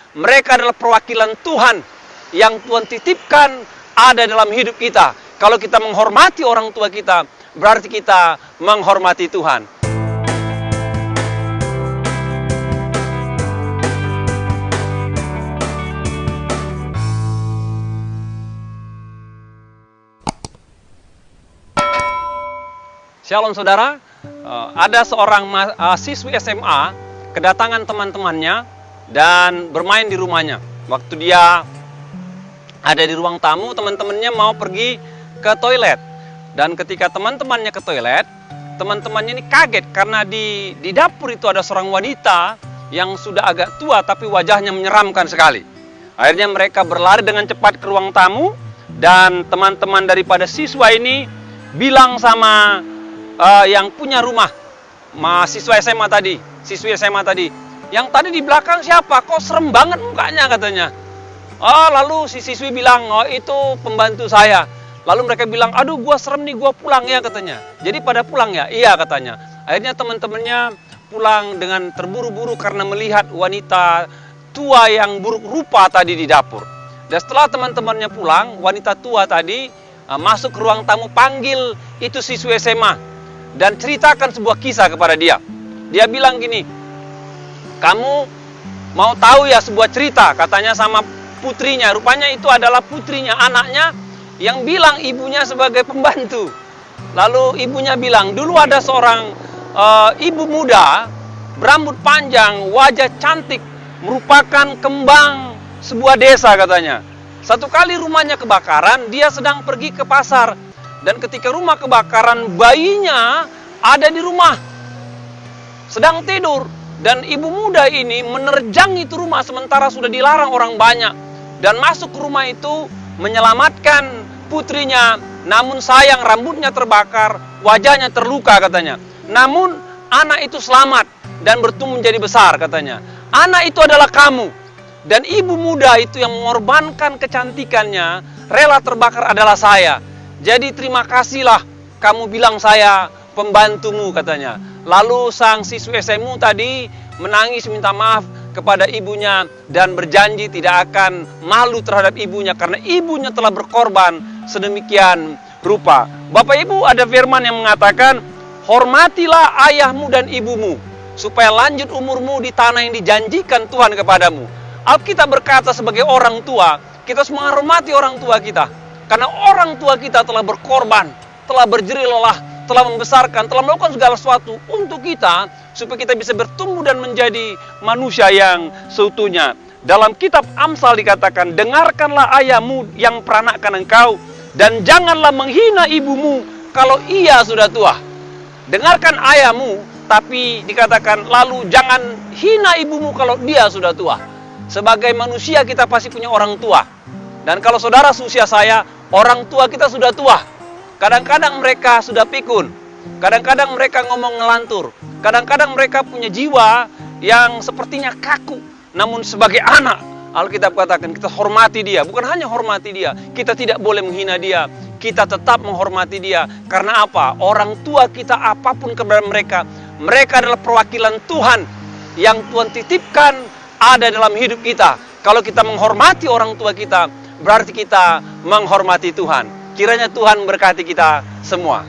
Mereka adalah perwakilan Tuhan yang Tuhan titipkan ada dalam hidup kita. Kalau kita menghormati orang tua kita, berarti kita menghormati Tuhan. Shalom saudara, ada seorang siswi SMA kedatangan teman-temannya dan bermain di rumahnya. Waktu dia ada di ruang tamu, teman-temannya mau pergi ke toilet. Dan ketika teman-temannya ke toilet, teman-temannya ini kaget karena di dapur itu ada seorang wanita yang sudah agak tua tapi wajahnya menyeramkan sekali. Akhirnya mereka berlari dengan cepat ke ruang tamu dan teman-teman daripada siswa ini bilang sama yang punya rumah, mahasiswa SMA tadi, siswi SMA tadi, yang tadi di belakang siapa? Kok serem banget mukanya katanya. Lalu si siswi bilang, itu pembantu saya. Lalu mereka bilang, aduh gua serem nih, gua pulang ya katanya. Jadi pada pulang ya? Iya katanya. Akhirnya teman-temannya pulang dengan terburu-buru karena melihat wanita tua yang buruk rupa tadi di dapur. Dan setelah teman-temannya pulang, wanita tua tadi masuk ke ruang tamu, panggil itu siswi SMA dan ceritakan sebuah kisah kepada dia. Dia bilang gini, kamu mau tahu ya sebuah cerita, katanya sama putrinya. Rupanya itu adalah putrinya, anaknya, yang bilang ibunya sebagai pembantu. Lalu ibunya bilang, dulu ada seorang ibu muda, berambut panjang, wajah cantik, merupakan kembang sebuah desa katanya. Satu kali rumahnya kebakaran, dia sedang pergi ke pasar. Dan ketika rumah kebakaran, bayinya ada di rumah, sedang tidur. Dan ibu muda ini menerjang itu rumah sementara sudah dilarang orang banyak. Dan masuk ke rumah itu menyelamatkan putrinya. Namun sayang, rambutnya terbakar, wajahnya terluka katanya. Namun anak itu selamat dan bertumbuh menjadi besar katanya. Anak itu adalah kamu. Dan ibu muda itu yang mengorbankan kecantikannya, rela terbakar adalah saya. Jadi terima kasihlah kamu bilang saya pembantumu katanya. Lalu sang siswi SMU tadi menangis minta maaf kepada ibunya dan berjanji tidak akan malu terhadap ibunya karena ibunya telah berkorban sedemikian rupa. Bapak Ibu, ada firman yang mengatakan, hormatilah ayahmu dan ibumu supaya lanjut umurmu di tanah yang dijanjikan Tuhan kepadamu. Alkitab berkata sebagai orang tua, kita harus menghormati orang tua kita. Karena orang tua kita telah berkorban, telah berjerih lelah, telah membesarkan, telah melakukan segala sesuatu untuk kita, supaya kita bisa bertumbuh dan menjadi manusia yang seutuhnya. Dalam kitab Amsal dikatakan, dengarkanlah ayahmu yang peranakkan engkau, dan janganlah menghina ibumu kalau ia sudah tua. Dengarkan ayahmu, tapi dikatakan lalu jangan hina ibumu kalau dia sudah tua. Sebagai manusia kita pasti punya orang tua. Dan kalau saudara seusia saya, orang tua kita sudah tua. Kadang-kadang mereka sudah pikun. Kadang-kadang mereka ngomong ngelantur. Kadang-kadang mereka punya jiwa yang sepertinya kaku. Namun sebagai anak, Alkitab katakan kita hormati dia. Bukan hanya hormati dia, kita tidak boleh menghina dia. Kita tetap menghormati dia. Karena apa? Orang tua kita apapun kepada mereka, mereka adalah perwakilan Tuhan yang Tuhan titipkan ada dalam hidup kita. Kalau kita menghormati orang tua kita, berarti kita menghormati Tuhan. Kiranya Tuhan berkati kita semua.